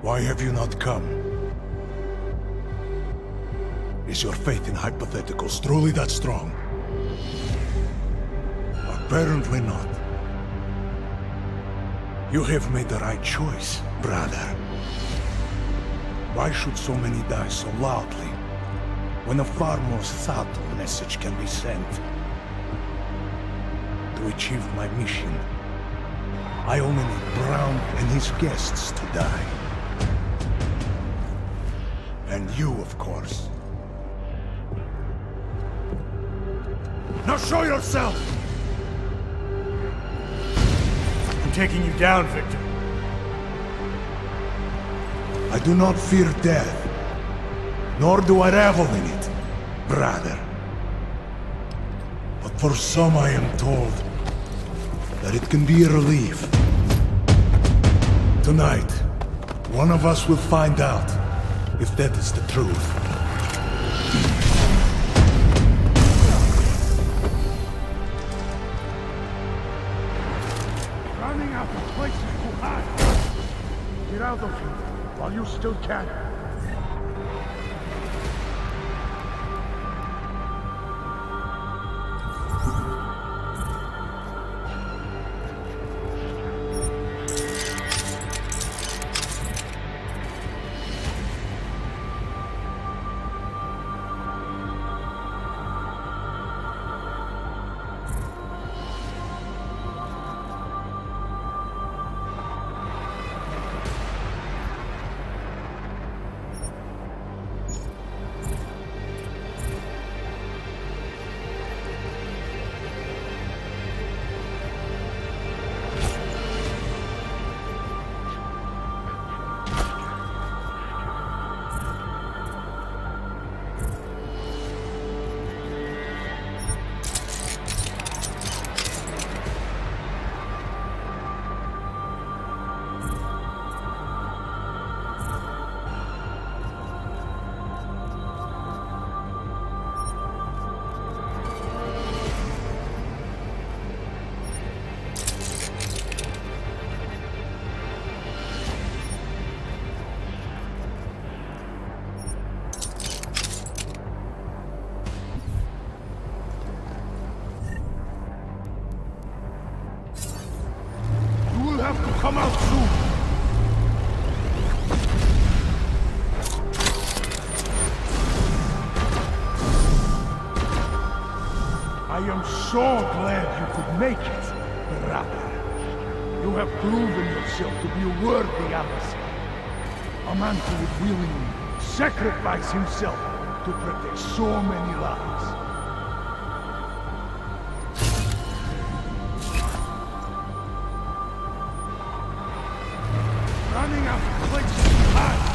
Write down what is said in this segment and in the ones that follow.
Why have you not come? Is your faith in hypotheticals truly that strong? Apparently not. You have made the right choice, brother. Why should so many die so loudly, when a far more subtle message can be sent? To achieve my mission, I only need Brown and his guests to die. And you, of course. Now show yourself! I'm taking you down, Viktor. I do not fear death, nor do I revel in it, brother. But for some I am told that it can be a relief. Tonight, one of us will find out if that is the truth. Running out of places to hide. Get out of here while you still can. Come out soon! I am so glad you could make it, brother. You have proven yourself to be a worthy emissary. A man who would willingly sacrifice himself to protect so many lives. Running out of places to hide.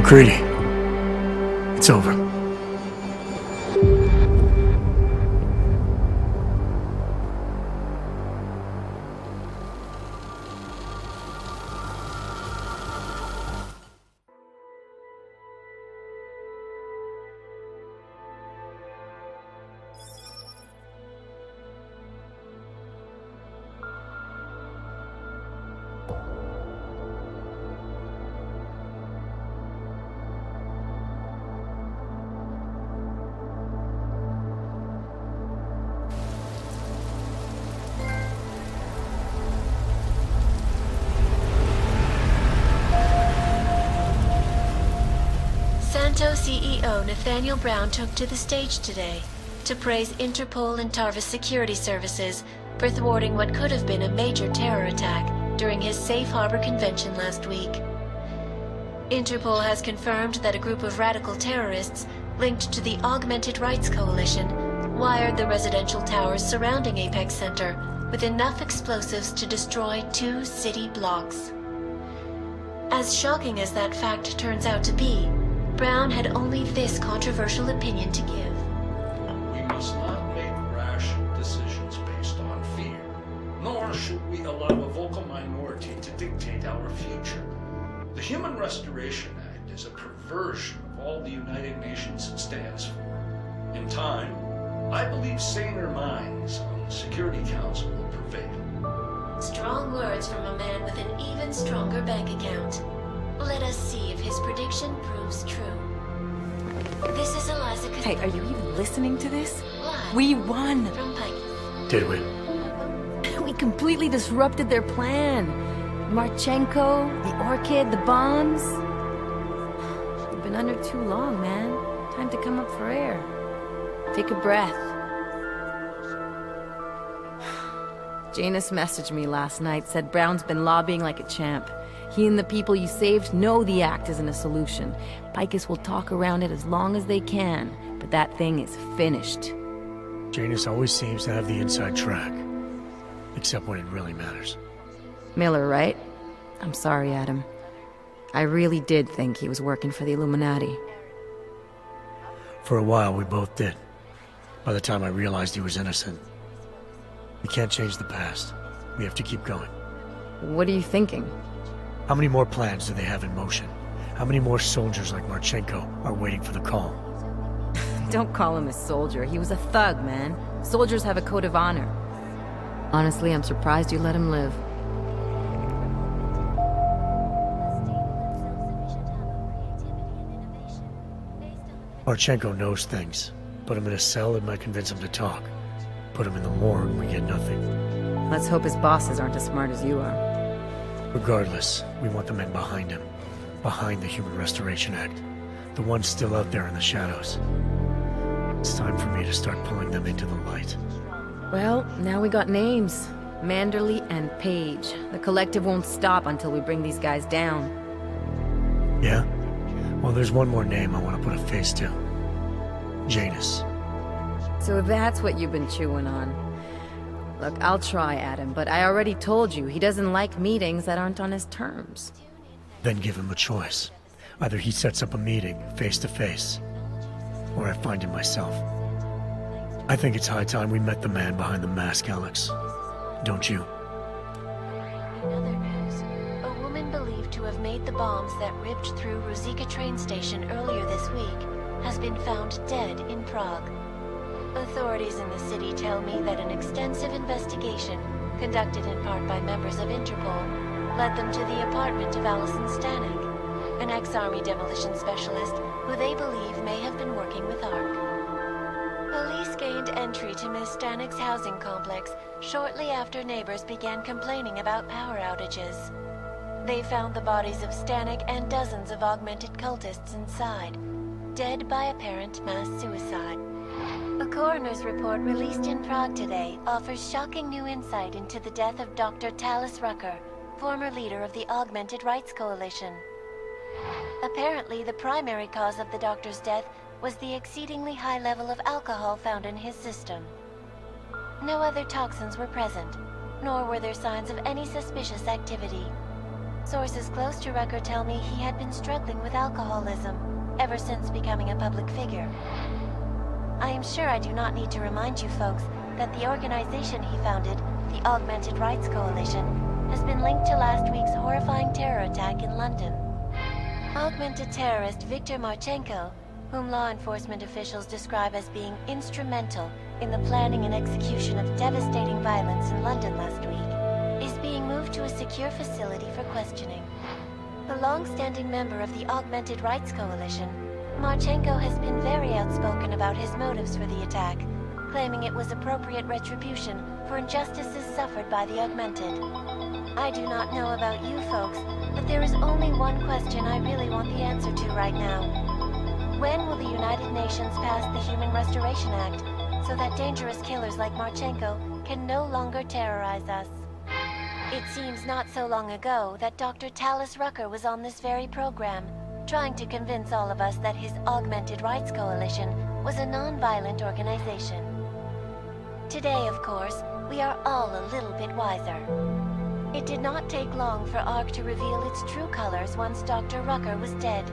Greedy. It's over. CEO Nathaniel Brown took to the stage today to praise Interpol and Tarvis security services for thwarting what could have been a major terror attack during his safe harbor convention last week. Interpol has confirmed that a group of radical terrorists linked to the Augmented Rights Coalition wired the residential towers surrounding Apex Center with enough explosives to destroy 2 city blocks. As shocking as that fact turns out to be, Brown had only this controversial opinion to give. We must not make rash decisions based on fear, nor should we allow a vocal minority to dictate our future. The Human Restoration Act is a perversion of all the United Nations stands for. In time, I believe saner minds on the Security Council will prevail. Strong words from a man with an even stronger bank account. Let us see if his prediction proves true. This is Eliza Costello. Hey, are you even listening to this? Live We won! from Pike. Did we? We completely disrupted their plan. Marchenko, the orchid, the bombs. You've been under too long, man. Time to come up for air. Take a breath. Janus messaged me last night, said Brown's been lobbying like a champ. He and the people you saved know the act isn't a solution. Picus will talk around it as long as they can, but that thing is finished. Janus always seems to have the inside track. Except when it really matters. Miller, right? I'm sorry, Adam. I really did think he was working for the Illuminati. For a while, we both did. By the time I realized he was innocent. We can't change the past. We have to keep going. What are you thinking? How many more plans do they have in motion? How many more soldiers like Marchenko are waiting for the call? Don't call him a soldier. He was a thug, man. Soldiers have a code of honor. Honestly, I'm surprised you let him live. Marchenko knows things. Put him in a cell, it might convince him to talk. Put him in the morgue, we get nothing. Let's hope his bosses aren't as smart as you are. Regardless, we want the men behind him. Behind the Human Restoration Act. The ones still out there in the shadows. It's time for me to start pulling them into the light. Well, now we got names. Manderley and Page. The collective won't stop until we bring these guys down. Yeah? Well, there's one more name I want to put a face to. Janus. So that's what you've been chewing on. Look, I'll try, Adam, but I already told you he doesn't like meetings that aren't on his terms. Then give him a choice. Either he sets up a meeting, face to face, or I find him myself. I think it's high time we met the man behind the mask, Alex. Don't you? In other news, a woman believed to have made the bombs that ripped through Ruzicka train station earlier this week has been found dead in Prague. Authorities in the city tell me that an extensive investigation, conducted in part by members of Interpol, led them to the apartment of Alison Stanek, an ex-army demolition specialist who they believe may have been working with ARC. Police gained entry to Ms. Stanek's housing complex shortly after neighbors began complaining about power outages. They found the bodies of Stanek and dozens of augmented cultists inside, dead by apparent mass suicide. A coroner's report released in Prague today offers shocking new insight into the death of Dr. Talis Rucker, former leader of the Augmented Rights Coalition. Apparently, the primary cause of the doctor's death was the exceedingly high level of alcohol found in his system. No other toxins were present, nor were there signs of any suspicious activity. Sources close to Rucker tell me he had been struggling with alcoholism ever since becoming a public figure. I am sure I do not need to remind you folks that the organization he founded, the Augmented Rights Coalition, has been linked to last week's horrifying terror attack in London. Augmented terrorist Viktor Marchenko, whom law enforcement officials describe as being instrumental in the planning and execution of devastating violence in London last week, is being moved to a secure facility for questioning. A long-standing member of the Augmented Rights Coalition, Marchenko has been very outspoken about his motives for the attack, claiming it was appropriate retribution for injustices suffered by the Augmented. I do not know about you folks, but there is only one question I really want the answer to right now. When will the United Nations pass the Human Restoration Act so that dangerous killers like Marchenko can no longer terrorize us? It seems not so long ago that Dr. Talis Rucker was on this very program, trying to convince all of us that his Augmented Rights Coalition was a non-violent organization. Today, of course, we are all a little bit wiser. It did not take long for ARC to reveal its true colors once Dr. Rucker was dead.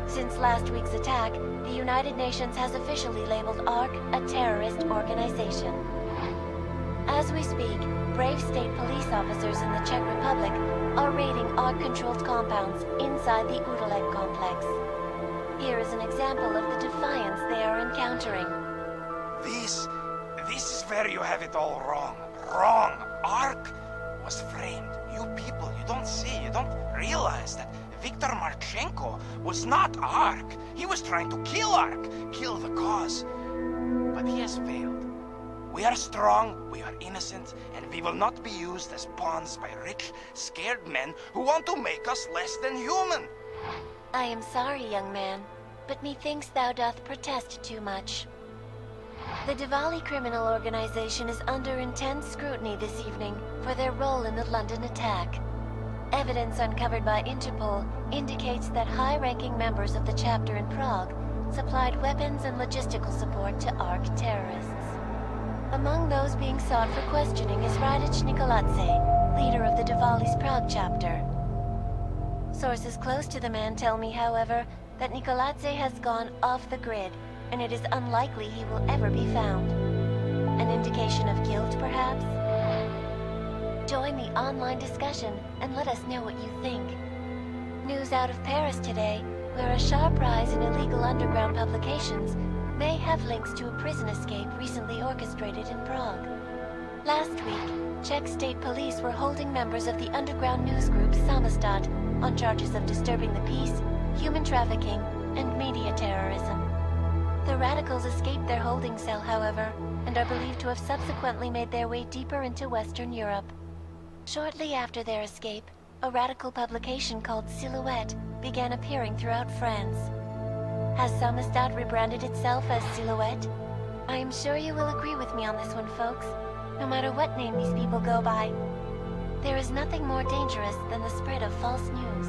Since last week's attack, the United Nations has officially labeled ARC a terrorist organization. As we speak, brave state police officers in the Czech Republic are raiding ARC-controlled compounds inside the Udaleg complex. Here is an example of the defiance they are encountering. This is where you have it all wrong. Wrong! ARC was framed. You people, you don't see, you don't realize that Viktor Marchenko was not ARC. He was trying to kill ARC, kill the cause. But he has failed. We are strong, we are innocent, and we will not be used as pawns by rich, scared men who want to make us less than human. I am sorry, young man, but methinks thou doth protest too much. The Diwali criminal organization is under intense scrutiny this evening for their role in the London attack. Evidence uncovered by Interpol indicates that high-ranking members of the chapter in Prague supplied weapons and logistical support to ARC terrorists. Among those being sought for questioning is Radich Nikoladze, leader of the Diwali's Prague chapter. Sources close to the man tell me, however, that Nikoladze has gone off the grid, and it is unlikely he will ever be found. An indication of guilt, perhaps? Join the online discussion and let us know what you think. News out of Paris today, where a sharp rise in illegal underground publications may have links to a prison escape recently orchestrated in Prague. Last week, Czech state police were holding members of the underground news group Samizdat on charges of disturbing the peace, human trafficking, and media terrorism. The radicals escaped their holding cell, however, and are believed to have subsequently made their way deeper into Western Europe. Shortly after their escape, a radical publication called Silhouette began appearing throughout France. Has Samizdat rebranded itself as Silhouette? I am sure you will agree with me on this one, folks. No matter what name these people go by, there is nothing more dangerous than the spread of false news.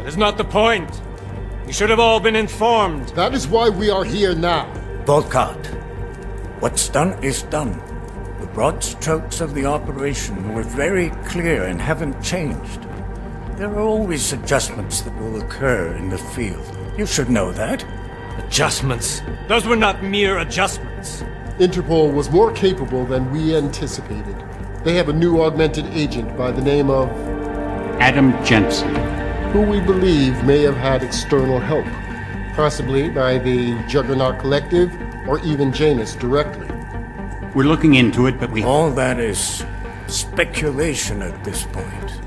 That is not the point. You should have all been informed. That is why we are here now. Volkart, what's done is done. The broad strokes of the operation were very clear and haven't changed. There are always adjustments that will occur in the field. You should know that. Adjustments? Those were not mere adjustments. Interpol was more capable than we anticipated. They have a new augmented agent by the name of... Adam Jensen. Who we believe may have had external help. Possibly by the Juggernaut Collective, or even Janus directly. We're looking into it, but we... All that is speculation at this point.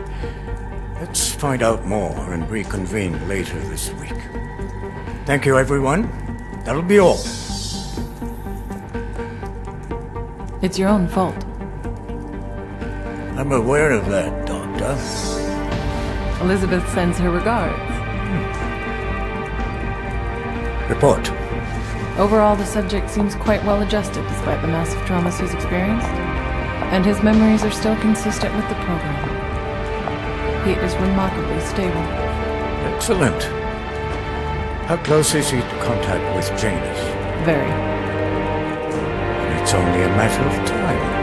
Let's find out more and reconvene later this week. Thank you, everyone. That'll be all. It's your own fault. I'm aware of that, Doctor. Elizabeth sends her regards. Report. Overall, the subject seems quite well adjusted despite the massive traumas he's experienced, and his memories are still consistent with the program. He is remarkably stable. Excellent. How close is he to contact with Janus? Very. It's only a matter of time.